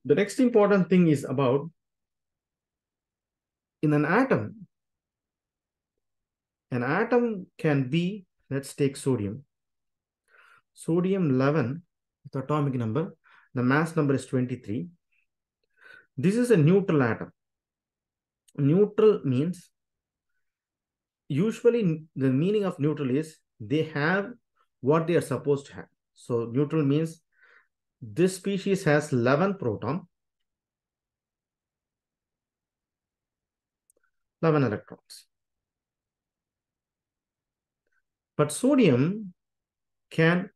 The next important thing is about in an atom can be, let's take sodium. Sodium 11, the atomic number, the mass number is 23. This is a neutral atom. Neutral means, usually the meaning of neutral is they have what they are supposed to have. So neutral means this species has 11 proton, 11 electrons. But sodium can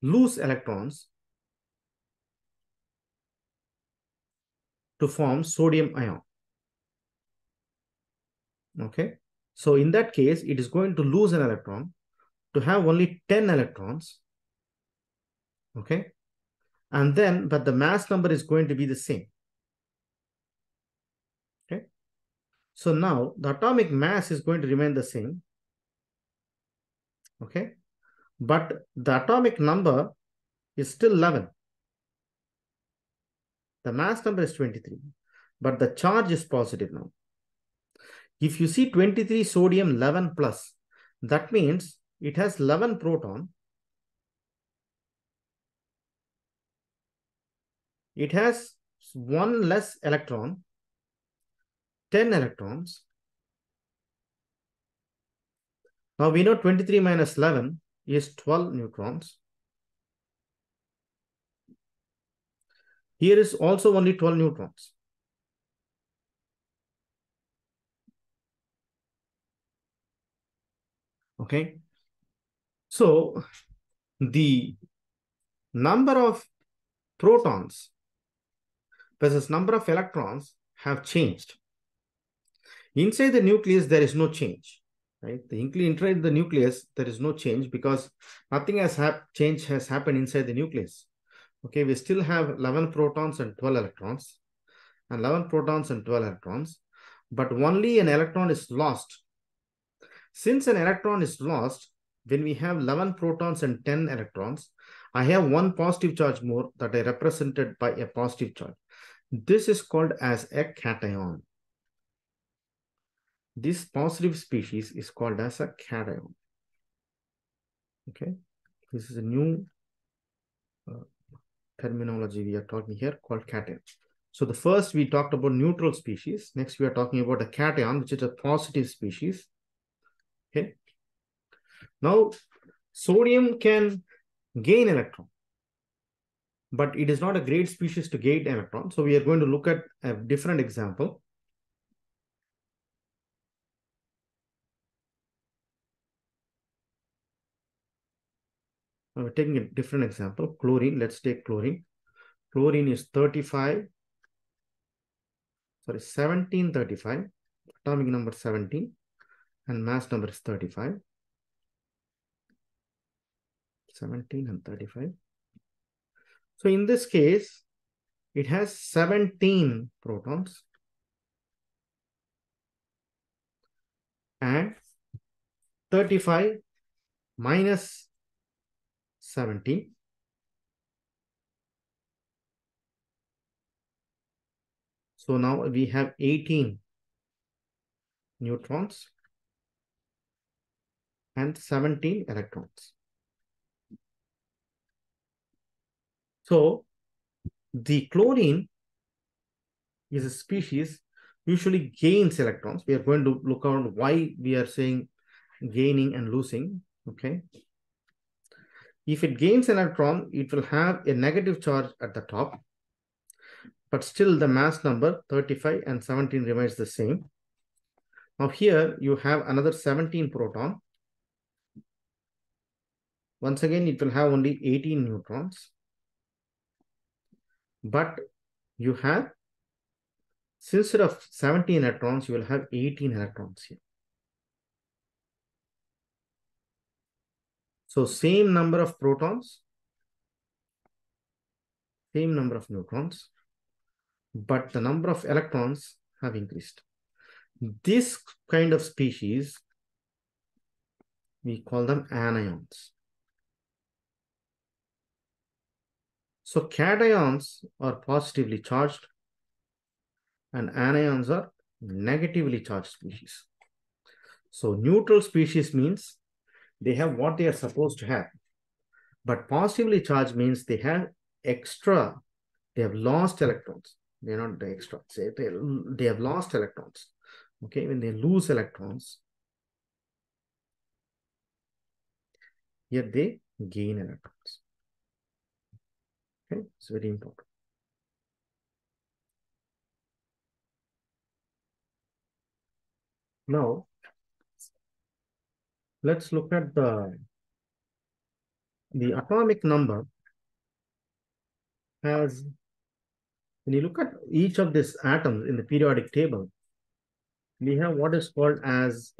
lose electrons to form sodium ion. Okay. So in that case, it is going to lose an electron to have only 10 electrons. Okay. And then, but the mass number is going to be the same. Okay. So now the atomic mass is going to remain the same. Okay. But the atomic number is still 11. The mass number is 23, but the charge is positive now. If you see 23 sodium 11 plus, that means it has 11 proton. It has one less electron, 10 electrons. Now we know 23 minus 11 is 12 neutrons. Here is also only 12 neutrons. Okay. So the number of protons versus number of electrons have changed. Inside the nucleus, there is no change. Right? Inside the nucleus, there is no change because nothing has happened inside the nucleus. Okay, we still have 11 protons and 12 electrons, and 11 protons and 12 electrons, but only an electron is lost. Since an electron is lost, when we have 11 protons and 10 electrons, I have one positive charge more that I represented by a positive charge. This is called as a cation. This positive species is called as a cation. Okay, this is a new terminology we are talking here called cation. So the first we talked about neutral species. Next we are talking about a cation, which is a positive species. Okay. Now sodium can gain electron, but it is not a great species to gain electron. So we are going to look at a different example. We're taking a different example. Chlorine. Let's take chlorine. Chlorine is 1735. Atomic number 17 and mass number is 35. 17 and 35. So in this case, it has 17 protons and 35 minus 17. So now we have 18 neutrons and 17 electrons. So the chlorine is a species usually gains electrons. We are going to look at why we are saying gaining and losing. Okay. If it gains an electron, it will have a negative charge at the top, but still the mass number 35 and 17 remains the same. Now here you have another 17 proton. Once again, it will have only 18 neutrons, but you have, instead of 17 electrons, you will have 18 electrons here. So same number of protons, same number of neutrons, but the number of electrons have increased. This kind of species, we call them anions. So cations are positively charged and anions are negatively charged species. So neutral species means they have what they are supposed to have. But positively charged means they have extra, they have lost electrons. They're not the extra. Say they have lost electrons. Okay, when they lose electrons, here they gain electrons. Okay, it's very important. Now, let's look at the atomic number has, when you look at each of these atoms in the periodic table, we have what is called as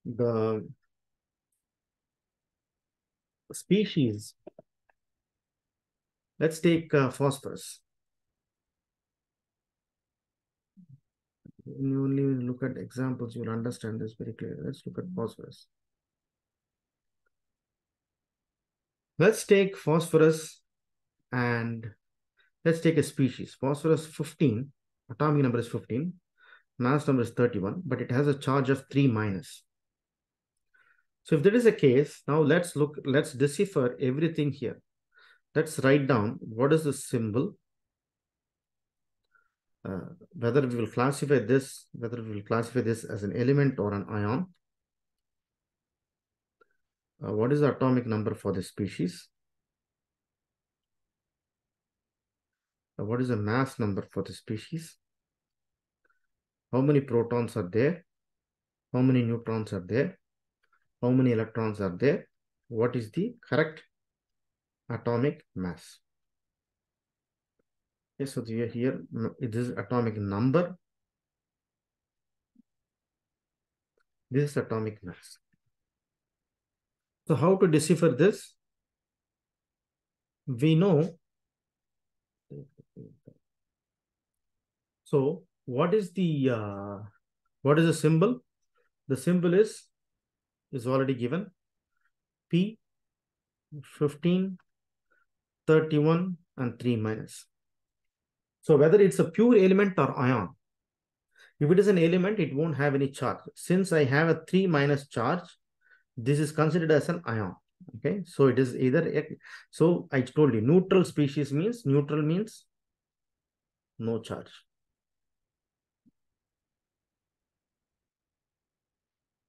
the species. Let's take phosphorus. When you only look at examples, you'll understand this very clearly. Let's look at phosphorus. Let's take phosphorus and let's take a species. Phosphorus 15, atomic number is 15, mass number is 31, but it has a charge of 3 minus. So if that is the case, now let's decipher everything here. Let's write down what is the symbol, whether we will classify this as an element or an ion. What is the atomic number for the species? What is the mass number for the species? How many protons are there? How many neutrons are there? How many electrons are there? What is the correct atomic mass? Okay, so here it is atomic number. This is atomic mass. So how to decipher this? We know. So what is the symbol? The symbol is already given. P, 15, 31, and 3 minus. So whether it's a pure element or ion, if it is an element, it won't have any charge. Since I have a 3 minus charge, this is considered as an ion. Okay, so it is either, so I told you neutral species means, neutral means no charge.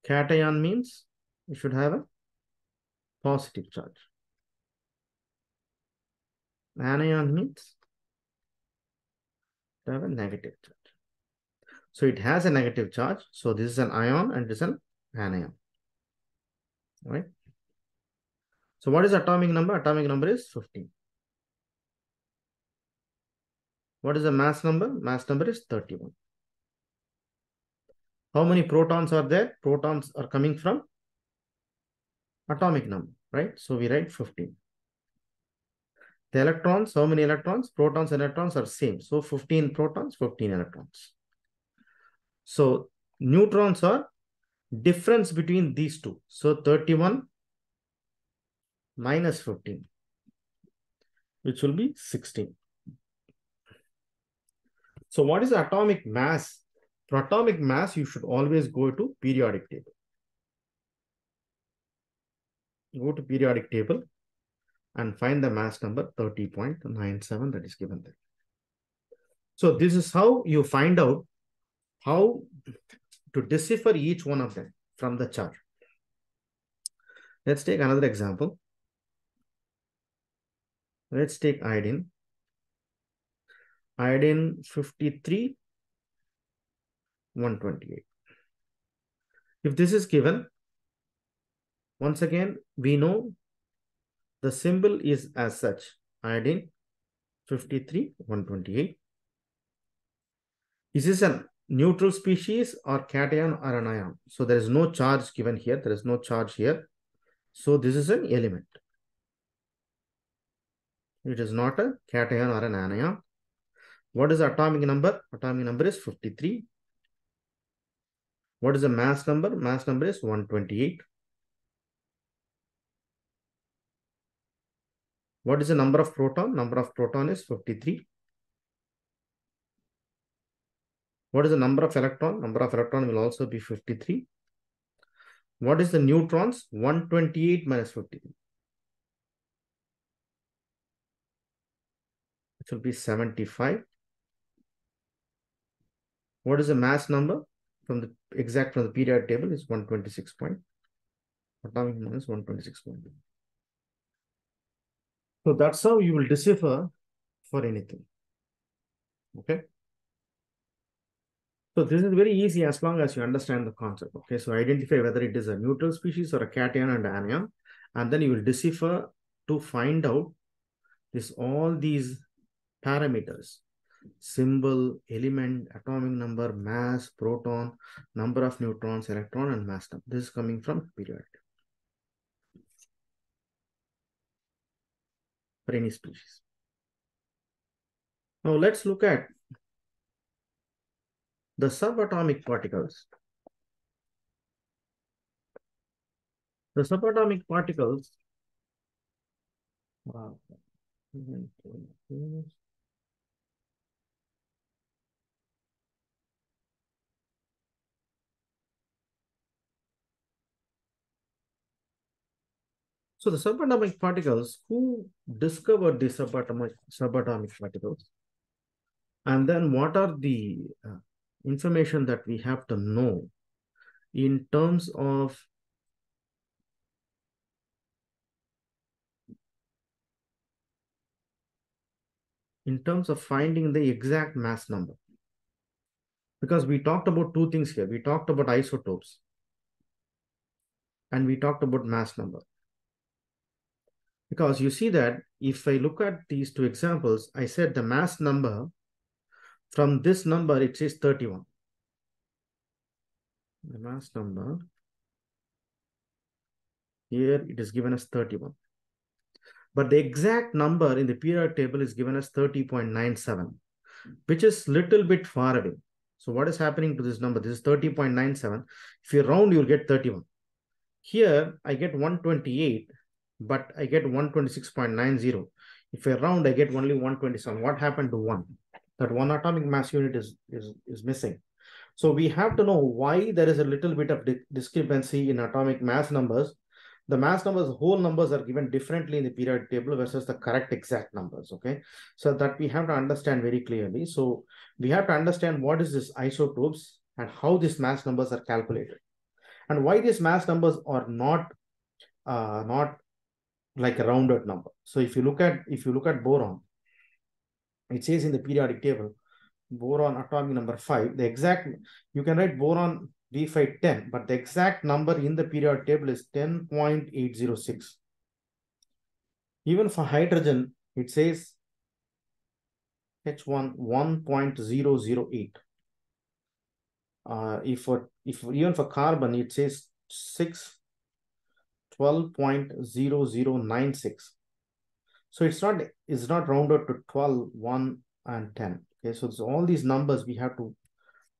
Cation means you should have a positive charge. Anion means to have a negative charge. So it has a negative charge. So this is an ion and this is an anion. Right? So what is atomic number? Atomic number is 15. What is the mass number? Mass number is 31. How many protons are there? Protons are coming from atomic number, right? So we write 15. The electrons, how many electrons? Protons and electrons are same. So 15 protons, 15 electrons. So neutrons are difference between these two. So 31 minus 15, which will be 16. So what is the atomic mass? For atomic mass, you should always go to periodic table. Go to periodic table and find the mass number 30.97 that is given there. So this is how you find out how to decipher each one of them from the chart. Let's take another example. Let's take iodine. Iodine 53, 128. If this is given, once again, we know the symbol is as such. Iodine 53, 128. Is this a neutral species or cation or an ion? So there is no charge given here. There is no charge here. So this is an element. It is not a cation or an anion. What is the atomic number? Atomic number is 53. What is the mass number? Mass number is 128. What is the number of proton? Number of proton is 53. What is the number of electron? Number of electron will also be 53. What is the neutrons? 128 minus 53. It will be 75. What is the mass number? From the periodic table is 126 point. Atomic number is 126 point. So that's how you will decipher for anything. Okay. So this is very easy as long as you understand the concept. Okay. So identify whether it is a neutral species or a cation and anion, and then you will decipher to find out all these parameters: symbol, element, atomic number, mass, proton, number of neutrons, electron, and mass number. This is coming from periodic for any species. Now let's look at the subatomic particles. The subatomic particles so the subatomic particles, who discovered the subatomic particles? And then what are the information that we have to know in terms of finding the exact mass number? Because we talked about two things here. We talked about isotopes and we talked about mass number. Because you see that if I look at these two examples, I said the mass number, from this number, it says 31. The mass number, here it is given as 31. But the exact number in the periodic table is given as 30.97, which is little bit far away. So what is happening to this number? This is 30.97. If you round, you'll get 31. Here, I get 128, but I get 126.90. If I round, I get only 127. What happened to 1? That one atomic mass unit is missing. So we have to know why there is a little bit of discrepancy in atomic mass numbers. The mass numbers, whole numbers are given differently in the periodic table versus the correct exact numbers, okay? So that we have to understand very clearly. So we have to understand what is this isotopes and how these mass numbers are calculated. And why these mass numbers are not like a rounded number. So if you look at boron, it says in the periodic table, boron atomic number 5, the exact, you can write boron B5 10, but the exact number in the periodic table is 10.806. Even for hydrogen, it says H1 1.008. If even for carbon, it says 12.0096. So it's not rounded to 12, 1, and 10. Okay, so all these numbers we have to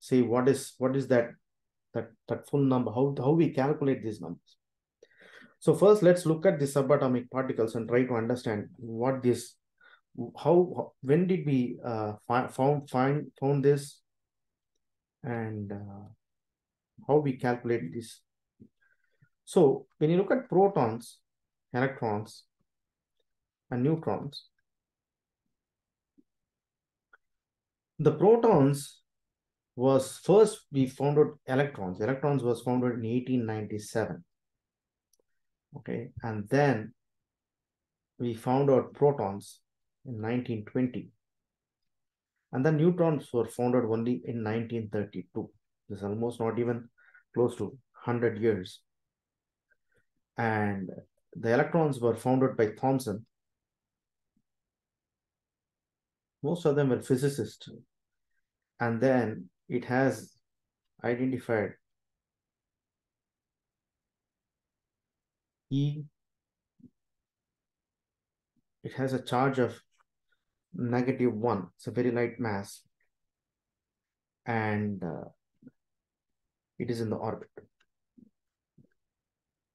say what is that full number, how we calculate these numbers. So first, let's look at the subatomic particles and try to understand what this, when did we found this, and how we calculate this. So when you look at protons, electrons, and neutrons, the protons was first, we found out electrons. Electrons was found out in 1897. Okay, and then we found out protons in 1920. And then neutrons were found out only in 1932. This is almost not even close to 100 years. And the electrons were found out by Thomson. Most of them were physicists. And then it has identified E. It has a charge of -1. It's a very light mass. And it is in the orbit.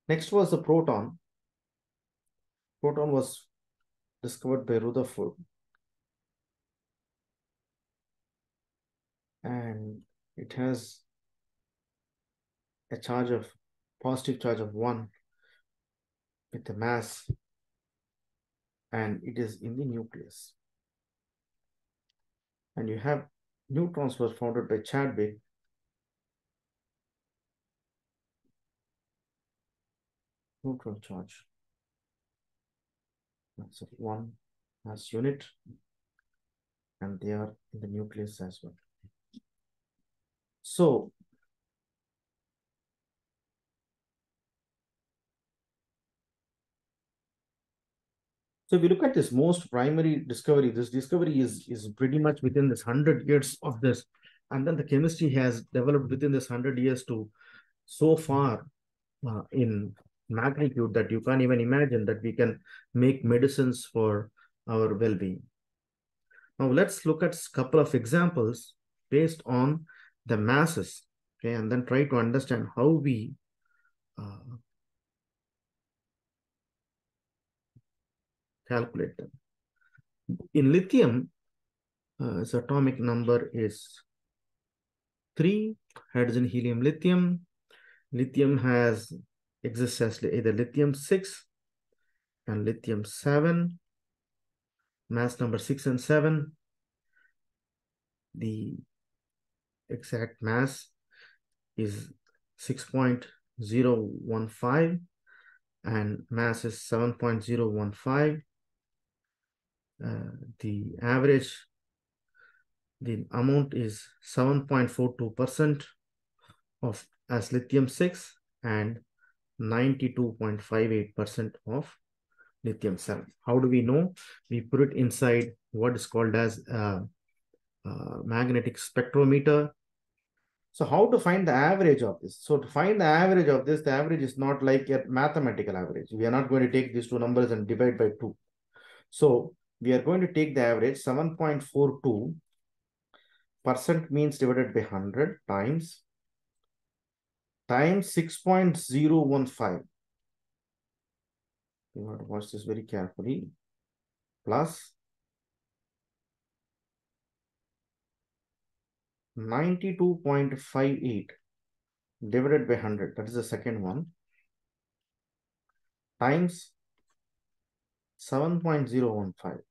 Next was the proton. Proton was discovered by Rutherford. And it has a positive charge of 1 with a mass, and it is in the nucleus. And you have neutrons were founded by Chadwick. Neutron charge. That's 1 mass unit, and they are in the nucleus as well. So if you look at this most primary discovery, this discovery is pretty much within this 100 years of this. And then the chemistry has developed within this 100 years to so far in magnitude that you can't even imagine that we can make medicines for our well-being. Now let's look at a couple of examples based on the masses, okay, and then try to understand how we calculate them. In lithium, its atomic number is 3, hydrogen, helium, lithium. Lithium exists as either lithium 6 and lithium 7, mass number 6 and 7. The exact mass is 6.015 and mass is 7.015. The amount is 7.42% of as lithium 6 and 92.58% of lithium 7. How do we know? We put it inside what is called as a magnetic spectrometer. So how to find the average of this? So to find the average of this, the average is not like a mathematical average. We are not going to take these two numbers and divide by 2. So we are going to take the average 7.42% means divided by 100 times 6.015. You want to watch this very carefully. Plus 92.58 divided by 100. That is the second one. Times 7.015.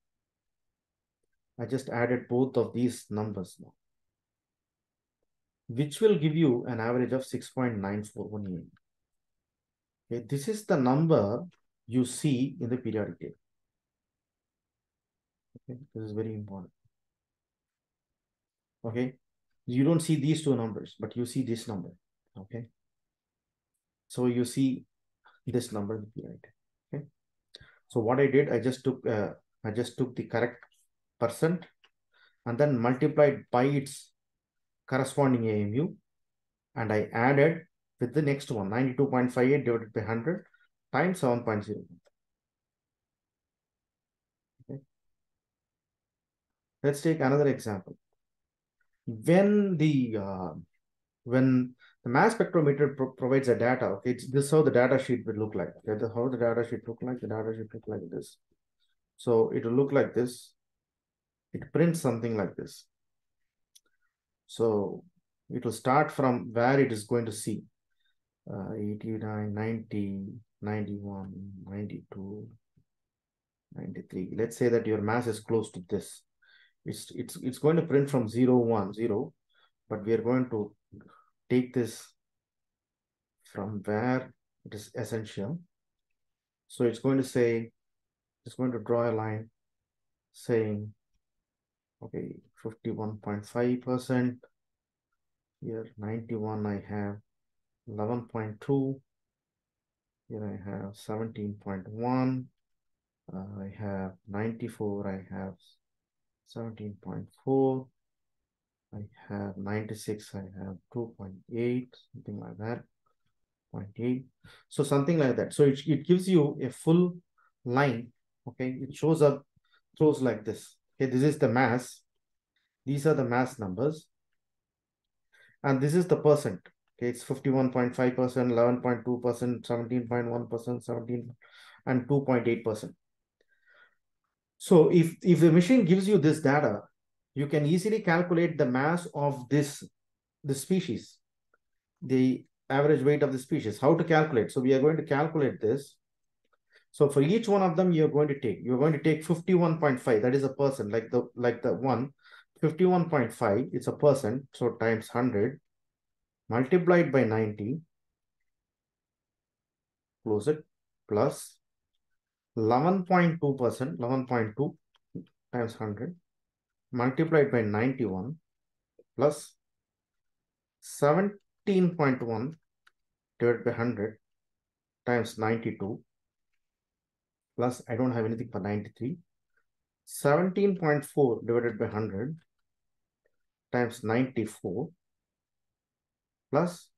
I just added both of these numbers now, which will give you an average of 6.9418. Okay, this is the number you see in the periodic table. Okay, this is very important. Okay, you don't see these two numbers, but you see this number. Okay, so you see this number in the periodic table. Okay, so what I did, I just took the correct percent and then multiplied by its corresponding AMU, and I added with the next one, 92.58 divided by 100 times 7.0. Okay. Let's take another example. When the mass spectrometer provides a data, okay, this is how the data sheet will look like. Okay, how the data sheet look like? The data sheet look like this. So it will look like this. It prints something like this. So it will start from where it is going to see 89, 90, 91, 92, 93. Let's say that your mass is close to this. It's going to print from 0, 1, 0, but we are going to take this from where it is essential. So it's going to say, it's going to draw a line saying, okay, 51.5%. Here, 91, I have 11.2. Here I have 17.1. I have 94. I have 17.4. I have 96. I have 2.8, something like that. 0.8. So something like that. So it gives you a full line. Okay, it shows like this. Okay, this is the mass. These are the mass numbers. And this is the percent. Okay, it's 51.5%, 11.2%, 17.1%, 17 and 2.8%. So if the machine gives you this data, you can easily calculate the mass of the species, the average weight of the species. How to calculate? So we are going to calculate this. So for each one of them, you're going to take 51.5. That is a percent, like the one, 51.5. It's a percent. So times 100 multiplied by 90, close it, plus 11.2%, 11.2 times 100 multiplied by 91 plus 17.1 divided by 100 times 92 plus, I don't have anything for 93, 17.4 divided by 100 times 94 plus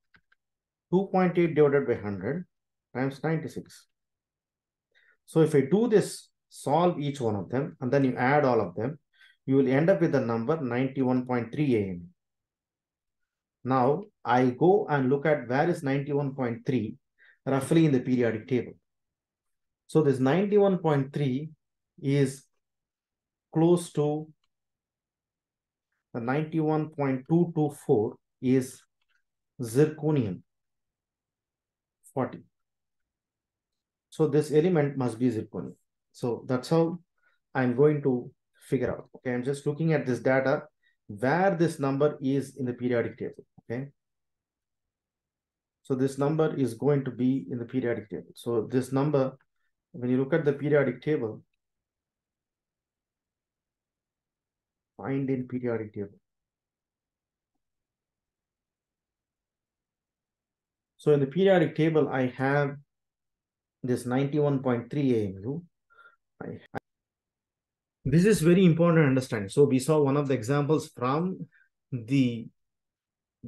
2.8 divided by 100 times 96. So if I do this, solve each one of them, and then you add all of them, you will end up with the number 91.3 AMU. Now I go and look at where is 91.3 roughly in the periodic table. So this 91.3 is close to the 91.224 is zirconium 40. So this element must be zirconium. So that's how I'm going to figure out. Okay, I'm just looking at this data where this number is in the periodic table. Okay, so this number is going to be in the periodic table. So this number, when you look at the periodic table, find in periodic table. So in the periodic table, I have this 91.3 AMU. This is very important to understand. So we saw one of the examples from the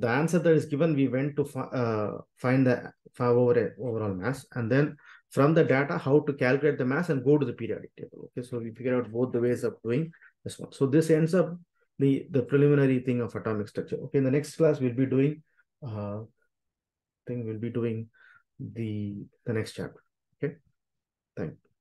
answer that is given. We went to find the overall mass, and then from the data, how to calculate the mass and go to the periodic table. Okay, so we figure out both the ways of doing this one. So this ends up the preliminary thing of atomic structure. Okay, in the next class we'll be doing the next chapter. Okay, thank you.